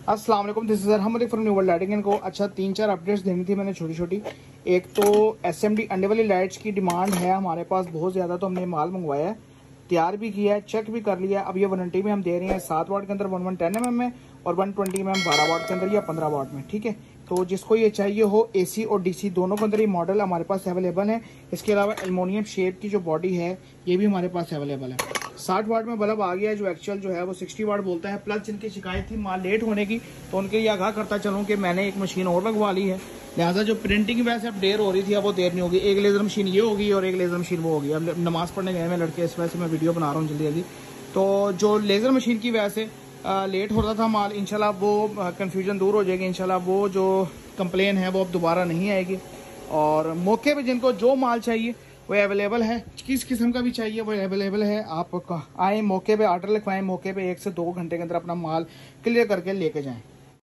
अस्सलाम वालेकुम, this is Arham from New World Lighting and co. अच्छा, 3-4 अपडेट्स देनी थी मैंने छोटी छोटी। एक तो एसएमडी अंडे वाली लाइट्स की डिमांड है हमारे पास बहुत ज़्यादा, तो हमने माल मंगवाया है, तैयार भी किया है, चेक भी कर लिया। अब ये वारंटी में हम दे रहे हैं 7 वाट के अंदर 1110 mm में, और 120 mm 12 वाट के अंदर या 15 वाट में। ठीक है, तो जिसको ये चाहिए हो एसी और डीसी दोनों के अंदर ये मॉडल हमारे पास अवेलेबल है। इसके अलावा एल्युमिनियम शेप की जो बॉडी है ये भी हमारे पास अवेलेबल है। 60 वाट में बल्ब आ गया है, जो एक्चुअल जो है वो 60 वाट बोलता है। प्लस जिनकी शिकायत थी माल लेट होने की, तो उनके लिए आगाह करता चलूँ कि मैंने एक मशीन और लगवा ली है, लिहाजा जो प्रिंटिंग की वजह से अब देर हो रही थी अब वो देर नहीं होगी। एक लेजर मशीन ये होगी और एक लेजर मशीन वो होगी। अब नमाज पढ़ने गए मैं लड़के, इस वजह से मैं वीडियो बना रहा हूँ जल्दी जल्दी। तो जो लेजर मशीन की वजह से लेट हो रहा था माल, इंशाल्लाह वो कन्फ्यूजन दूर हो जाएगी। इंशाल्लाह वो जो कंप्लेन है वो अब दोबारा नहीं आएगी। और मौके पे जिनको जो माल चाहिए वो अवेलेबल है, किस किस्म का भी चाहिए वो अवेलेबल है। आप आए मौके पे, ऑर्डर लिखवाएं, मौके पे 1 से 2 घंटे के अंदर अपना माल क्लियर करके लेके जाएं।